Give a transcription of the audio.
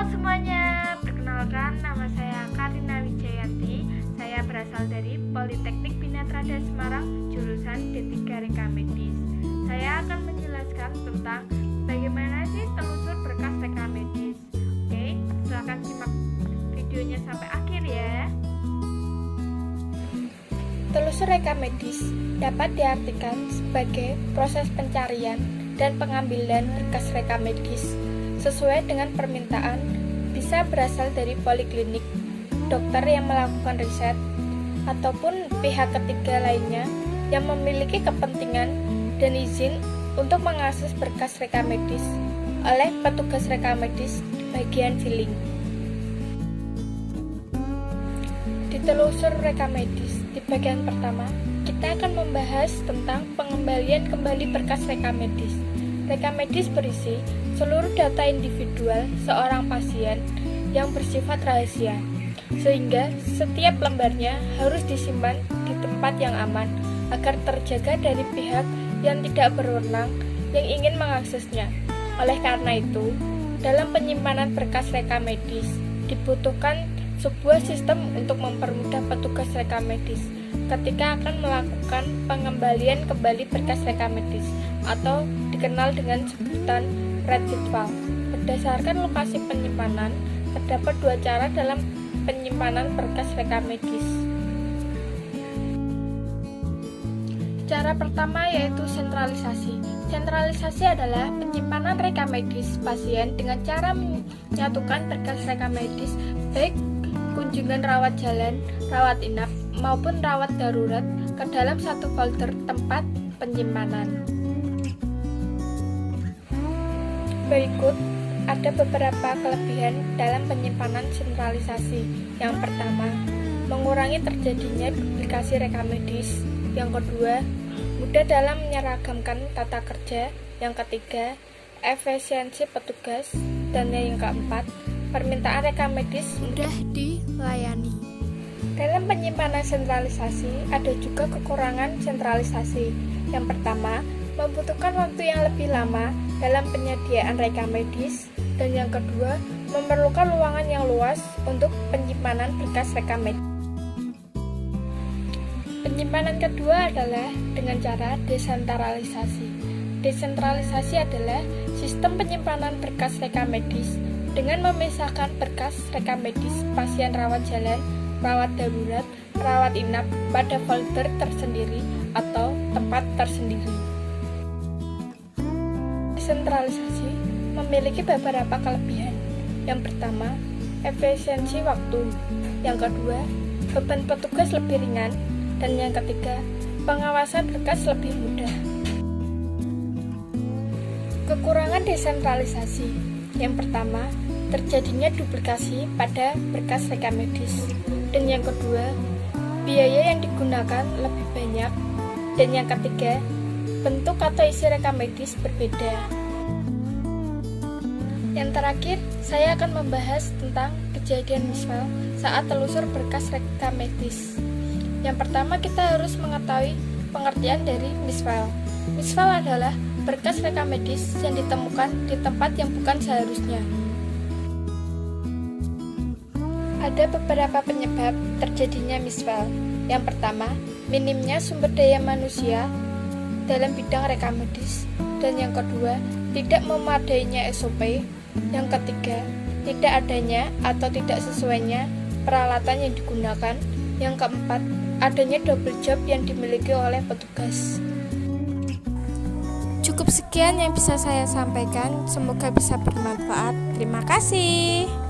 semuanya, perkenalkan nama saya Karina Wijayanti. Saya berasal dari Politeknik Bina Trada Semarang, jurusan D3 Reka Medis. Saya akan menjelaskan tentang bagaimana sih telusur berkas reka medis. Oke, silakan simak videonya sampai akhir ya. Telusur reka medis dapat diartikan sebagai proses pencarian dan pengambilan berkas reka medis sesuai dengan permintaan, bisa berasal dari poliklinik, dokter yang melakukan riset, ataupun pihak ketiga lainnya yang memiliki kepentingan dan izin untuk mengakses berkas reka medis oleh petugas reka medis di bagian filing. Di telusur reka medis, di bagian pertama, kita akan membahas tentang pengembalian kembali berkas reka medis. Reka medis berisi seluruh data individual seorang pasien yang bersifat rahasia, sehingga setiap lembarnya harus disimpan di tempat yang aman agar terjaga dari pihak yang tidak berwenang yang ingin mengaksesnya. Oleh karena itu, dalam penyimpanan berkas reka medis dibutuhkan sebuah sistem untuk mempermudah petugas reka medis ketika akan melakukan pengembalian kembali berkas reka medis atau dikenal dengan sebutan retrieval. Berdasarkan lokasi penyimpanan, terdapat dua cara dalam penyimpanan berkas reka medis. Cara pertama yaitu sentralisasi. Sentralisasi adalah penyimpanan reka medis pasien dengan cara menyatukan berkas reka medis baik kunjungan rawat jalan, rawat inap, maupun rawat darurat ke dalam satu folder tempat penyimpanan. Berikut ada beberapa kelebihan dalam penyimpanan sentralisasi. Yang pertama, mengurangi terjadinya duplikasi reka medis. Yang kedua, mudah dalam menyeragamkan tata kerja. Yang ketiga, efisiensi petugas. Dan yang keempat, permintaan reka medis mudah dilayani. Dalam penyimpanan sentralisasi, ada juga kekurangan sentralisasi. Yang pertama, membutuhkan waktu yang lebih lama dalam penyediaan reka medis. Dan yang kedua, memerlukan ruangan yang luas untuk penyimpanan berkas reka medis. Penyimpanan kedua adalah dengan cara desentralisasi. Desentralisasi adalah sistem penyimpanan berkas reka medis dengan memisahkan berkas reka medis pasien rawat jalan, rawat darurat, rawat inap pada folder tersendiri atau tempat tersendiri. Desentralisasi memiliki beberapa kelebihan. Yang pertama, efisiensi waktu. Yang kedua, beban petugas lebih ringan. Dan yang ketiga, pengawasan berkas lebih mudah. Kekurangan desentralisasi. Yang pertama, terjadinya duplikasi pada berkas reka medis. Dan yang kedua, biaya yang digunakan lebih banyak. Dan yang ketiga, bentuk atau isi reka medis berbeda. Yang terakhir, saya akan membahas tentang kejadian misfile saat telusur berkas reka medis. Yang pertama, kita harus mengetahui pengertian dari misfile. Misfile adalah berkas reka medis yang ditemukan di tempat yang bukan seharusnya. Ada beberapa penyebab terjadinya misfile. Yang pertama, minimnya sumber daya manusia dalam bidang reka medis. Dan yang kedua, tidak memadainya SOP. Yang ketiga, tidak adanya atau tidak sesuainya peralatan yang digunakan. Yang keempat, adanya double job yang dimiliki oleh petugas. Cukup sekian yang bisa saya sampaikan, semoga bisa bermanfaat. Terima kasih.